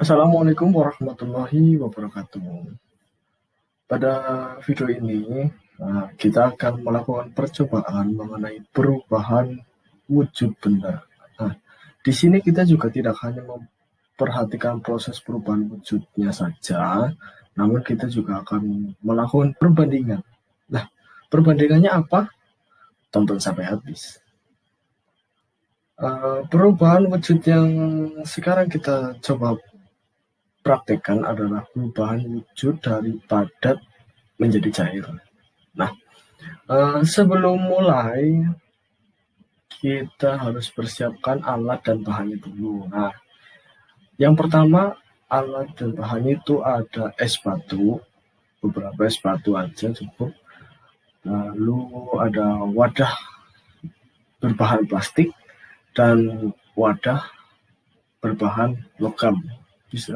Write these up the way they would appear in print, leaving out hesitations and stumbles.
Assalamualaikum warahmatullahi wabarakatuh. Pada video ini, kita akan melakukan percobaan mengenai perubahan wujud benda. Nah, di sini kita juga tidak hanya memperhatikan proses perubahan wujudnya saja, namun kita juga akan melakukan perbandingan. Nah, perbandingannya apa? Tonton sampai habis. Perubahan wujud yang sekarang kita coba praktekkan adalah perubahan wujud dari padat menjadi cair. Nah, sebelum mulai kita harus persiapkan alat dan bahannya dulu. Nah, yang pertama alat dan bahannya itu ada es batu, beberapa es batu aja cukup. Lalu ada wadah berbahan plastik dan wadah berbahan logam. Bisa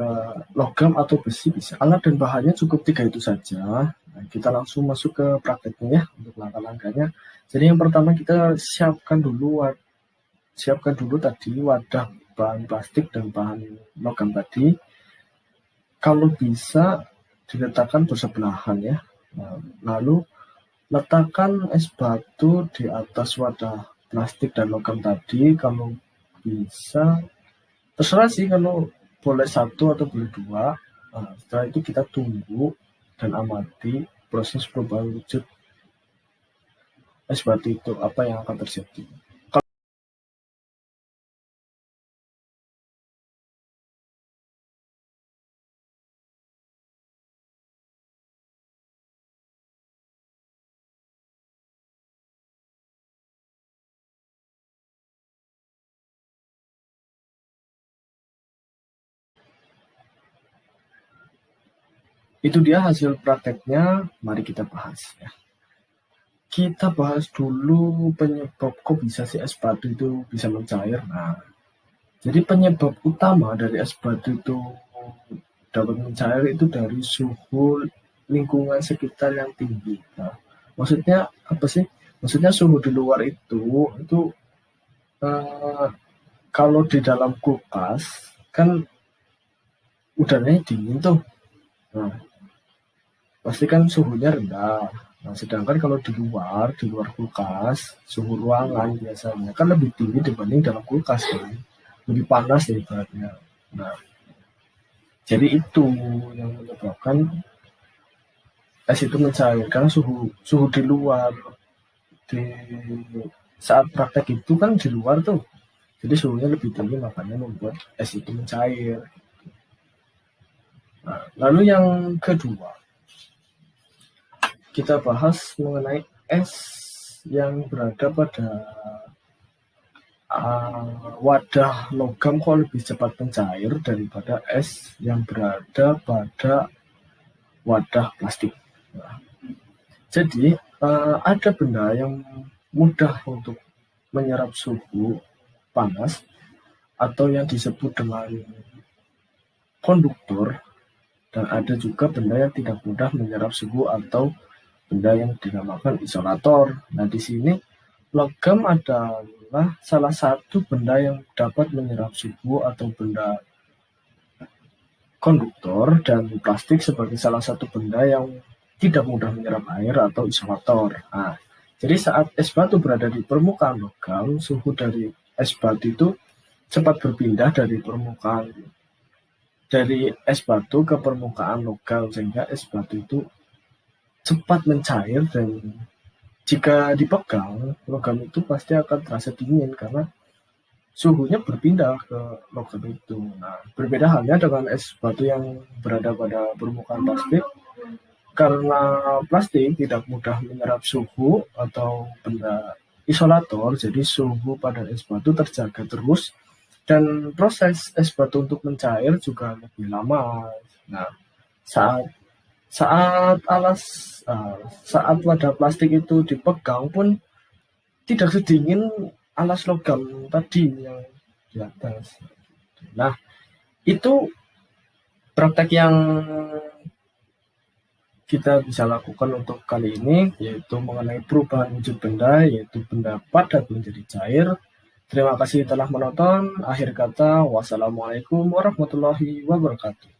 logam atau besi bisa. Alat dan bahannya cukup 3 itu saja. Nah, kita langsung masuk ke prakteknya ya untuk langkah-langkahnya. Jadi yang pertama kita siapkan dulu tadi wadah bahan plastik dan bahan logam tadi. Kalau bisa diletakkan bersebelahan ya. Nah, lalu letakkan es batu di atas wadah plastik dan logam tadi. Kalau bisa, terserah sih kalau boleh satu atau boleh dua. Nah, setelah itu kita tunggu dan amati proses perubahan wujud es batu itu, apa yang akan terjadi. Itu dia hasil prakteknya, mari kita bahas ya. Kita bahas dulu penyebab kok bisa sih es batu itu bisa mencair. Nah, jadi penyebab utama dari es batu itu dapat mencair itu dari suhu lingkungan sekitar yang tinggi. Nah, maksudnya apa sih? Maksudnya suhu di luar itu eh, kalau di dalam kulkas kan udaranya dingin tuh. Nah, pasti kan suhunya rendah. Nah, sedangkan kalau di luar kulkas, suhu ruangan biasanya kan lebih tinggi dibanding dalam kulkas kan. Lebih panas ya ibaratnya. Nah, jadi itu yang menyebabkan es itu mencair karena suhu suhu di luar di saat praktek itu kan di luar tuh. Jadi suhunya lebih tinggi makanya membuat es itu mencair. Nah, lalu yang kedua, kita bahas mengenai es yang berada pada wadah logam kok lebih cepat mencair daripada es yang berada pada wadah plastik. Nah, jadi ada benda yang mudah untuk menyerap suhu panas atau yang disebut dengan konduktor, dan ada juga benda yang tidak mudah menyerap suhu atau benda yang dinamakan isolator. Nah, di sini logam adalah salah satu benda yang dapat menyerap suhu atau benda konduktor, dan plastik sebagai salah satu benda yang tidak mudah menyerap air atau isolator. Nah, jadi saat es batu berada di permukaan logam, suhu dari es batu itu cepat berpindah dari es batu ke permukaan logam sehingga es batu itu cepat mencair, dan jika dipegang logam itu pasti akan terasa dingin karena suhunya berpindah ke logam itu. Nah, berbeda halnya dengan es batu yang berada pada permukaan plastik, karena plastik tidak mudah menyerap suhu atau benda isolator, jadi suhu pada es batu terjaga terus dan proses es batu untuk mencair juga lebih lama. Nah, saat saat alas saat wadah plastik itu dipegang pun tidak sedingin alas logam tadi yang di atas. Nah, itu praktek yang kita bisa lakukan untuk kali ini, yaitu mengenai perubahan wujud benda, yaitu benda padat menjadi cair. Terima kasih telah menonton. Akhir kata, wassalamualaikum warahmatullahi wabarakatuh.